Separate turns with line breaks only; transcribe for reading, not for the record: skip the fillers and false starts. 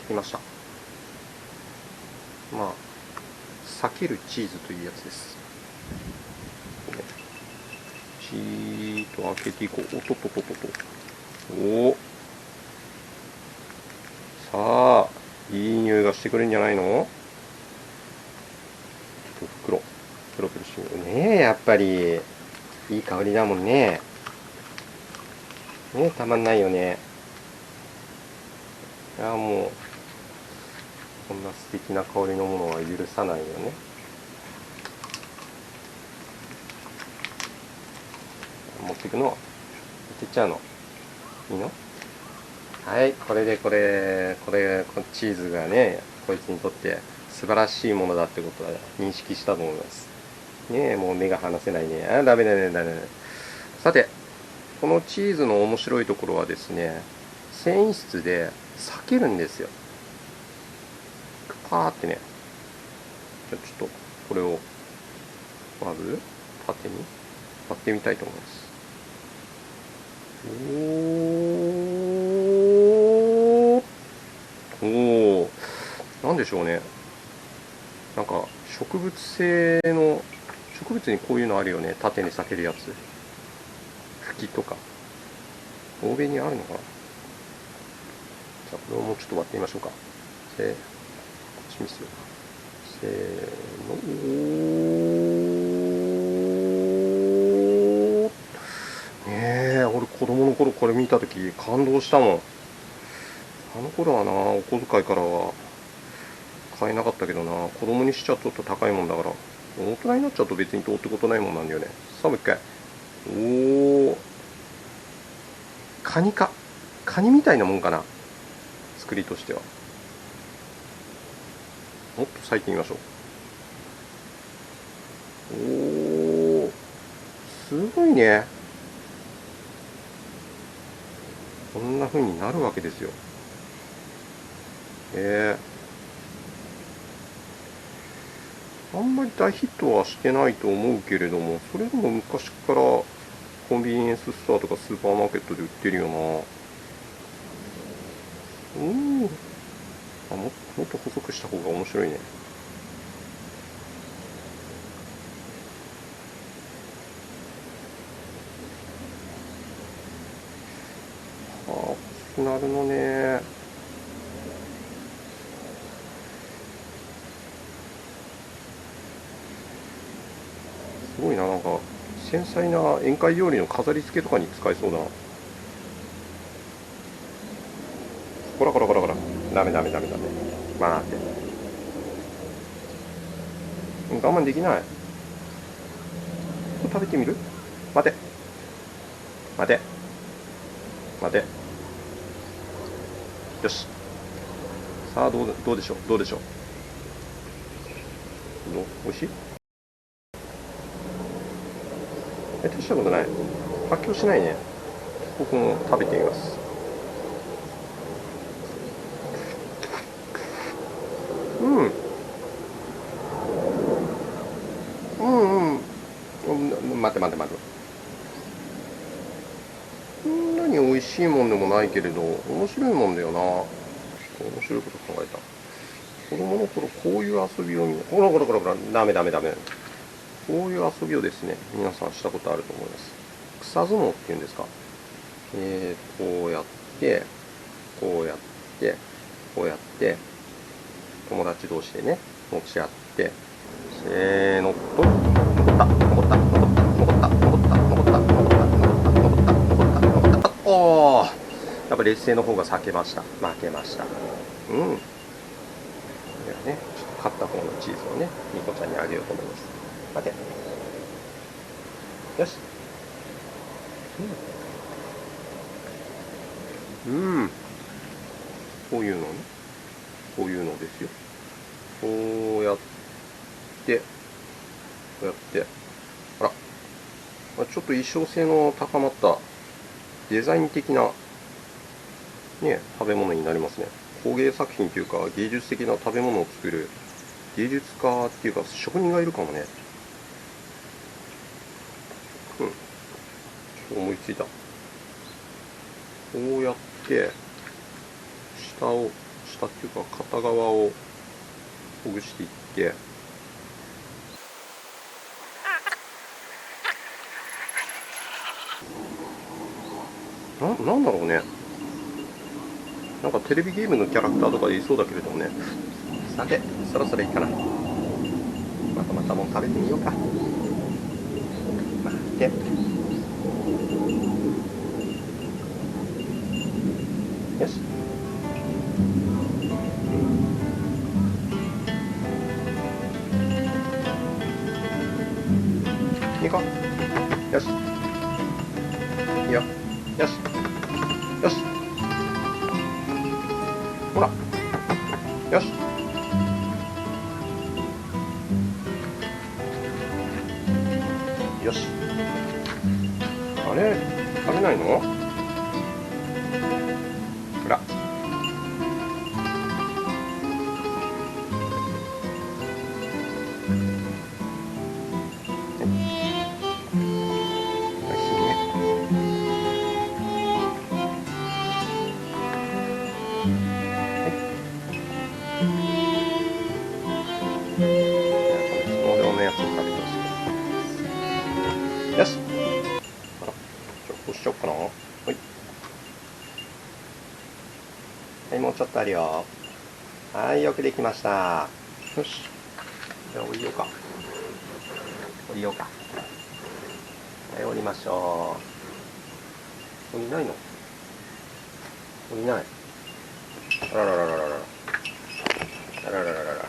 きました。まあ避けるチーズというやつです。チーッと開けていこう。おっとっとっとっとっと。おお、さあいい匂いがしてくるんじゃないの。袋ペロペロしてみるね。やっぱりいい香りだもんね。ね、たまんないよね。いや、もうこんな素敵な香りのものは許さないよね。持っていくの、持ってっちゃうのいいの。はい、これでこれチーズがね、こいつにとって素晴らしいものだってことは認識したと思います。ねえ、もう目が離せないね。あ、ダメだね、ダメだね。さて、このチーズの面白いところはですね、繊維質で裂けるんですよ。パーってね。じゃあちょっとこれをまず縦に割ってみたいと思います。おお、なんでしょうね。なんか植物性の、植物にこういうのあるよね。縦に裂けるやつ。茎とか。欧米にあるのかな。じゃあこれをもうちょっと割ってみましょうか。こっち見せよう。せーの。ねえ、俺子供の頃これ見た時感動したもん。あの頃はな、お小遣いからは買えなかったけどな、子供にしちゃちょっと高いもんだから、大人になっちゃうと別にどうってことないもんなんだよね。さあもう一回。おお、カニか。カニみたいなもんかな、作りとしては。もっと裂いてみましょう。おお、すごいね。こんな風になるわけですよ。あんまり大ヒットはしてないと思うけれども、それでも昔からコンビニエンスストアとかスーパーマーケットで売ってるよな。もっと細くした方が面白いね。ああ、細くなるのね。すごいな、なんか繊細な宴会料理の飾り付けとかに使えそうだな。こらこらこらこら。ダメダメダメダメ。待って。我慢できない。食べてみる。待て。待て。待て。よし。さあ、どうでしょう。どうでしょう。おいしい。大したことない。発狂しないね。僕も食べてみます。うん。うんうん。待て待て待て。そんなに美味しいもんでもないけれど、面白いもんだよな。面白いこと考えた。子供の頃こういう遊びをほらほらほらほら、ダメダメダメ。こういう遊びをですね、皆さんしたことあると思います。草相撲っていうんですか。こうやって、こうやって、こうやって、友達同士でね、持ち合って、せーのと、残った、残った、残った、残った、残った、残った、残った、残った、残った、残った、残った、おー、やっぱ劣勢の方が避けました。負けました。うん。ではね、ちょっと勝った方のチーズをね、ニコちゃんにあげようと思います。待て。よし。うん。うん。こういうのね。こういうのですよ。こうやって、こうやって、あら、ちょっと衣装性の高まったデザイン的な、ね、食べ物になりますね。工芸作品というか芸術的な食べ物を作る芸術家っていうか職人がいるかもね。うん、思いついた。こうやって下下っていうか片側をほぐしていって、なんだろうね。なんかテレビゲームのキャラクターとかでいそうだけれどもね。さて、そろそろいいかな。またもん食べてみようか。待って。よし。行こう。よし。いいよ。よし。よし。ほら。よし。よし。あれ食べないの？ほら。おいしいね。ひも状のやつを食べてほしい。よし。あら、こうしよっかな。はい。はい、もうちょっとあるよ。はい、よくできました。よし。じゃあ降りようか。降りようか。はい、降りましょう。降りないの？降りない。あらららららら。あららららら。